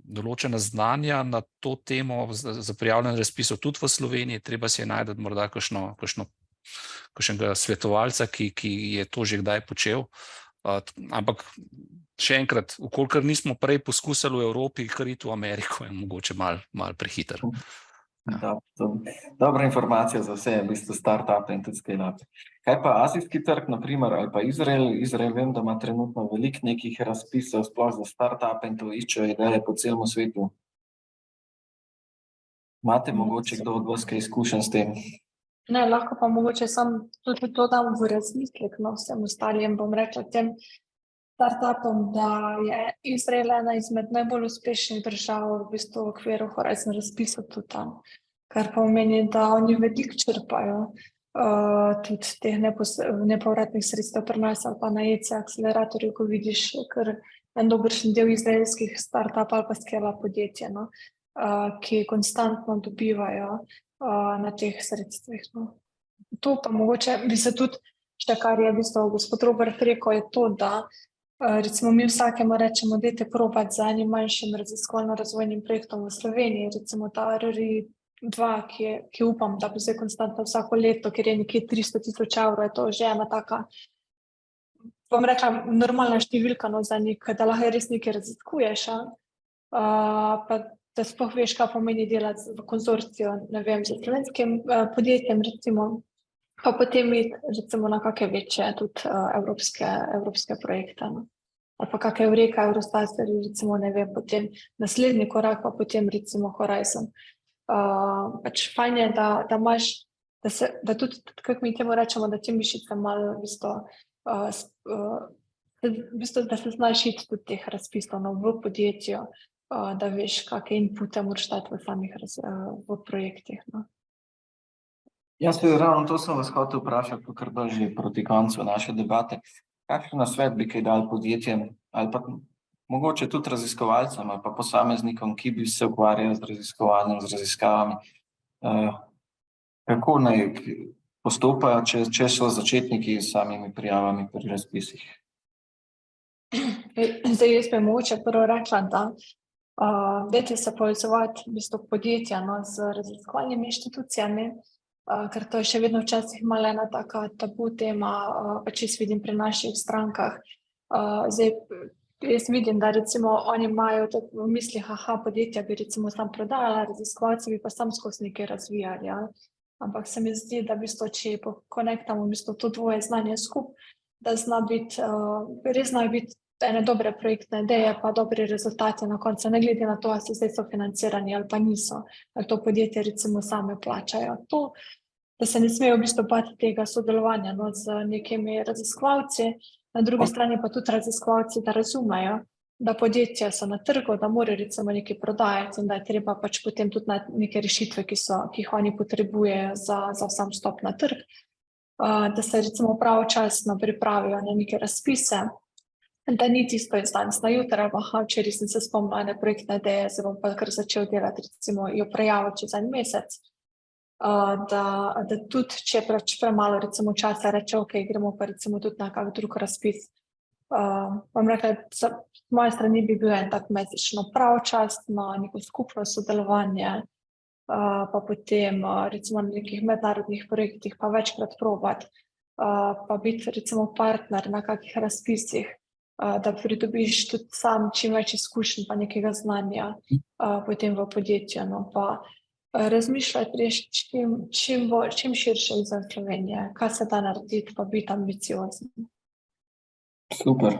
določena znanja na to temo za prijavljanje razpisov tudi v Sloveniji, treba si je najti morda kakšnega svetovalca, ki je to že kdaj počel. Ampak še enkrat, vkolikor nismo prej poskusili v Evropi, kar iti v Ameriko, je mogoče malo prehiter. Dobra informacija za vse, v bistvu start-upe in tudi scale-upe. Kaj pa azijski trg, naprimer, ali pa Izrael? Izrael vem, da ima trenutno veliko nekih razpisov, sploh za start-upe in to iščejo ideje po celem svetu. Imate mogoče kdo od vas kaj izkušenj s tem? Ne, lahko pa mogoče sam tudi to dam v razmislek, no, vsem ostalim bom rekla tem startupom, da je Izrael ena izmed najbolj uspešnih držav v bistvu v okviru Horizon razpisov tudi tam, kar pomeni, da oni veliko črpajo tudi teh nepovratnih sredstev pri nas ali pa na EC akceleratorju, ko vidiš kar en dobršen del izraelskih startup ali pa scale podjetja, no, ki konstantno dobivajo na teh sredstvih. No. To pa mogoče bi se tudi, še kar je v bistvu gospod Robert rekel, je to, da recimo mi vsakemu rečemo, dajte probati z enim manjšim raziskovalno-razvojnim projektom v Sloveniji, recimo ta RRI2, ki upam, da bo zdaj konstantno vsako leto, ker je nekje 300,000 evrov, je to že ena taka, bom rekla, normalna številka, no, za da lahko res nekaj raziskuješ, pa da sploh veš, kaj pomeni delati v konzorciju, ne vem, z slovenskim podjetjem, recimo, pa potem iti, recimo, na kakšne večje tudi evropske projekte, no. Ali pa kakšne Eureka, Eurostar, recimo, ne vem, potem naslednji korak, pa potem, recimo, Horizon. Pač fajn je, da imaš, da tudi, kako mi temu rečemo, da ti mišice malo, da se znaš iti tudi teh razpisov, no, v podjetju, da veš, kakšne inpute moraš dati v projektih. No. Jaz ravno to sem vas hotel vprašati, kar da že proti koncu naše debate. Kakšen nasvet bi kaj dal podjetjem ali pa mogoče tudi raziskovalcem ali pa posameznikom, ki bi se ukvarjali z raziskovanjem, z raziskavami, kako naj postopajo, če so začetniki s samimi prijavami pri razpisih? Zdaj jaz bi mogoče prvo rekla, da dajte se povezovati v bistvu podjetja, no, z raziskovalnimi inštitucijami, ker to je še vedno včasih malo ena taka tabu tema, pač jaz vidim pri naših strankah. Zdaj, jaz vidim, da recimo oni imajo v mislih, podjetja bi recimo sam prodajala, raziskovalci bi pa sam skozi nekaj razvijali, ja. Ampak se mi zdi, da v bistvu, če pokonektamo v bistvu to dvoje znanje skup, da res znajo biti ene dobre projektne ideje, pa dobri rezultati na koncu, ne glede na to, ali so zdaj sofinancirani ali pa niso, ali to podjetje recimo same plačajo. To, da se ne smejo v bistvu bati tega sodelovanja, no, z nekimi raziskovalci, na drugi strani pa tudi raziskovalci, da razumejo, da podjetja so na trgu, da morajo recimo nekaj prodajati in da je treba pač potem tudi na neke rešitve, ki jih oni potrebujejo za sam vstop na trg, da se recimo pravočasno pripravijo na neke razpise, Da ni tisto iz danes na jutro, včeraj sem se spomnila ene projektne ideje, se bom pa kar začel delati, recimo jo prejavo čez en mesec. Da tudi, če premalo recimo časa reče, ok, gremo pa recimo tudi na kak drug razpis. Bom rekla, z moje strani bi bil en tak mesečno pravočasno, neko skupno sodelovanje, pa potem recimo na nekih mednarodnih projektih pa večkrat probati, pa biti recimo partner na kakih razpisih, da pridobiš tudi sam čim več izkušenj pa nekega znanja potem v podjetju, no pa razmišljati res čim širše izven Slovenije, kaj se da narediti, pa biti ambiciozen. Super.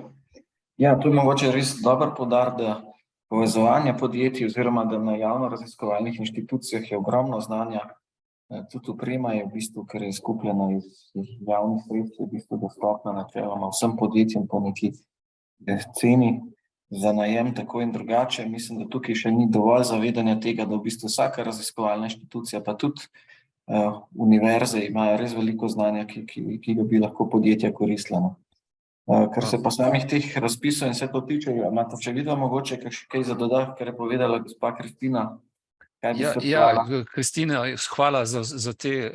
Ja, to je mogoče res dober poudarek, da povezovanje podjetij oziroma da na javno-raziskovalnih inštitucijah je ogromno znanja, tudi oprema je v bistvu, ker je skupljena iz javnih sredstev, v bistvu dostopna načeloma vsem podjetjem po neki ceni za najem tako in drugače. Mislim, da tukaj še ni dovolj zavedanja tega, da v bistvu vsaka raziskovalna inštitucija, pa tudi univerze imajo res veliko znanja, ki ga bi lahko podjetja koristila. Kar se pa samih teh razpisov in vse to tiče, imate še vidno mogoče kaj za dodati, kar je povedala gospa Kristina? Kristina, hvala za te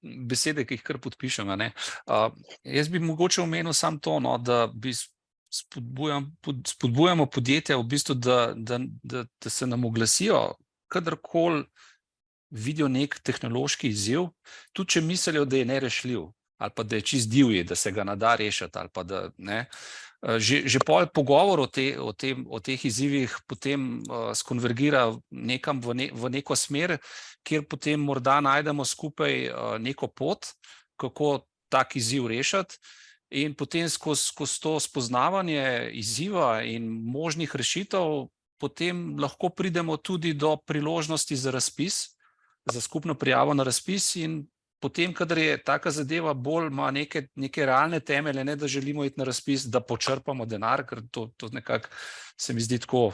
besede, ki jih kar podpišem. Jaz bi mogoče omenil samo to, da bi spodbujamo podjetja v bistvu, da se nam oglasijo, kadarkoli vidijo nek tehnološki izziv, tudi če mislijo, da je nerešljiv, ali pa da je čist divji, da se ga ne da rešiti, ali pa da ne. Že pogovor o teh izzivih potem skonvergira nekam v neko smer, kjer potem morda najdemo skupaj neko pot, kako tak izziv rešiti, in potem skozi to spoznavanje izziva in možnih rešitev potem lahko pridemo tudi do priložnosti za razpis, za skupno prijavo na razpis, in potem, kadar je taka zadeva bolj ima neke realne temelje, ne da želimo iti na razpis, da počrpamo denar, ker to nekako se mi zdi tako,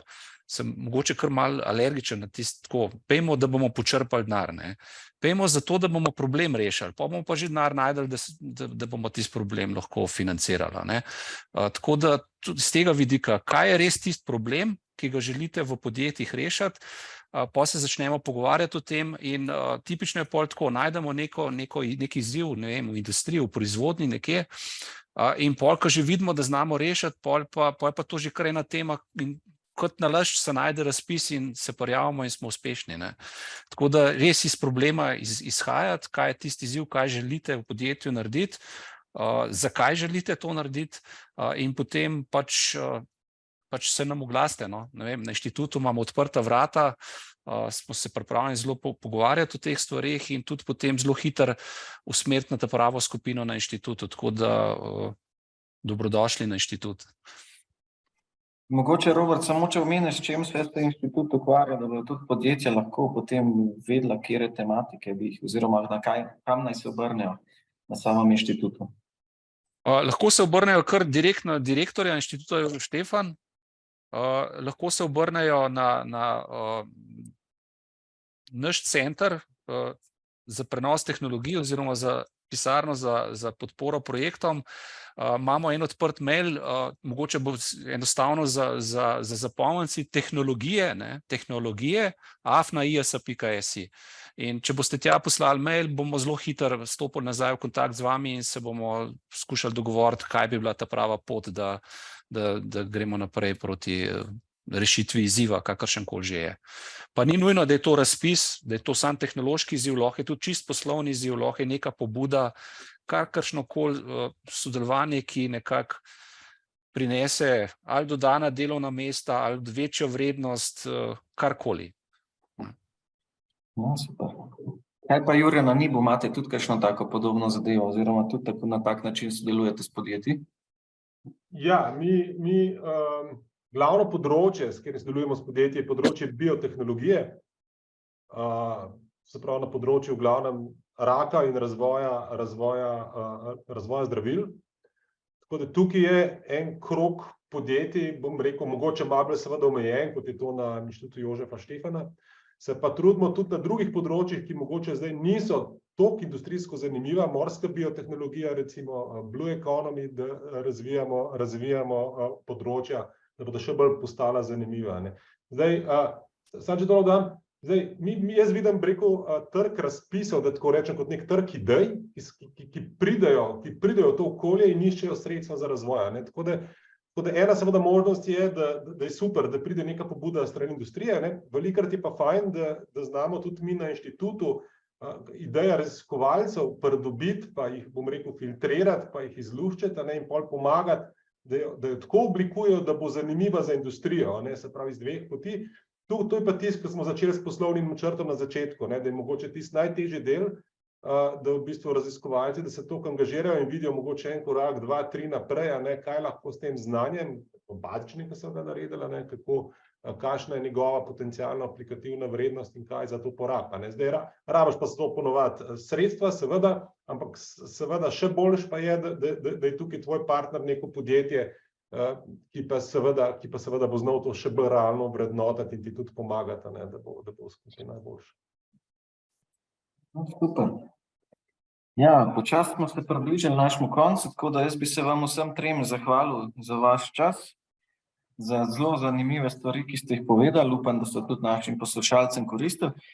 sem mogoče kar malo alergičen na tisto tako, pejmo, da bomo počrpali denar, ne. Pejmo zato, da bomo problem rešili, pa bomo pa že denar najdeli, da bomo tisti problem lahko financirali, ne. Tako da tudi z tega vidika, kaj je res tisti problem, ki ga želite v podjetjih rešiti, pa se začnemo pogovarjati o tem in tipično je pol tako, najdemo nek izziv, ne vem, v industriji, v proizvodnji nekje, in pol, ko že vidimo, da znamo rešiti, pol pa to že kar ena tema in kot nalašč se najde razpis in se prijavimo in smo uspešni, ne. Tako da res iz problema izhajati, kaj je tisti izziv, kaj želite v podjetju narediti, zakaj želite to narediti, in potem pač se nam oglasite, no. Ne vem, na inštitutu imamo odprta vrata, smo se pripravljeni zelo pogovarjati o teh stvareh in tudi potem zelo hitro usmeriti na ta pravo skupino na inštitutu, tako da dobrodošli na inštitut. Mogoče, Robert, samo če omeniš, s čim se ta inštitut ukvarja, da bodo tudi podjetja lahko potem vedela, katere tematike bi jih, oziroma kam naj se obrnejo na samem inštitutu? Lahko se obrnejo kar direktno na direktorja inštituta Jožef Štefan, lahko se obrnejo na naš center za prenos tehnologij oziroma za pisarno za podporo projektom. Imamo en odprt mail, mogoče bo enostavno za zapomniti, tehnologije@ias.si. In če boste tja poslali mail, bomo zelo hitro stopili nazaj v kontakt z vami in se bomo skušali dogovoriti, kaj bi bila ta prava pot, da gremo naprej proti rešitvi izziva, kakršenkoli že je. Pa ni nujno, da je to razpis, da je to sam tehnološki izziv, lahko je tudi čist poslovni izziv, lahko je neka pobuda, kakršnokoli sodelovanje, ki nekako prinese ali dodana delovna mesta, ali večjo vrednost, karkoli. No, super. Kaj pa, Jure, na NIB-u imate tudi kakšno tako podobno zadevo, oziroma tudi na tak način sodelujete s podjetji? Ja, mi glavno področje, s katerim sodelujemo s podjetji, je področje biotehnologije, se pravi na področju v glavnem raka in razvoja zdravil. Tako da tukaj je en krog podjetij, bom rekel, mogoče malo bolj seveda omejen, kot je to na Inštitutu Jožefa Štefana. Se pa trudimo tudi na drugih področjih, ki mogoče zdaj niso toliko industrijsko zanimiva, morska biotehnologija, recimo Blue Economy, da razvijamo področja, da bodo še bolj postala zanimiva, ne. Zdaj, samo če to dodam, jaz vidim, trg razpisov, da tako rečem, kot nek trg idej, ki pridejo v to okolje in iščejo sredstva za razvoj, ne. Tako da ena seveda možnost je, da je super, da pride neka pobuda strani industrije, ne. Velikokrat je pa fajn, da znamo tudi mi na inštitutu ideja raziskovalcev pridobiti, pa jih, bom rekel, filtrirati, pa jih izluščiti, ne, in pol pomagati, da jo tako oblikujejo, da bo zanimiva za industrijo, ne, se pravi iz dveh poti. To je pa tisto, ko smo začeli s poslovnim načrtom na začetku, ne, da je mogoče tisti najtežji del, da v bistvu raziskovalci, da se toliko angažirajo in vidijo mogoče en korak, 2, 3 naprej, ne, kaj lahko s tem znanjem, bazičnega sem ga naredila, ne, kakšna je njegova potencialna aplikativna vrednost in kaj za to poraba, ne. Zdaj rabiš pa za to ponovati sredstva, seveda, ampak seveda še boljše pa je, da je tukaj tvoj partner neko podjetje, ki pa seveda bo znal to še bolj realno vrednotiti in ti tudi pomagati, ne, da bo skupaj najboljše. Super. Ja, počasi smo se približali našemu koncu, tako da jaz bi se vam vsem trem zahvalil za vaš čas, za zelo zanimive stvari, ki ste jih povedali. Upam, da so tudi našim poslušalcem koristili.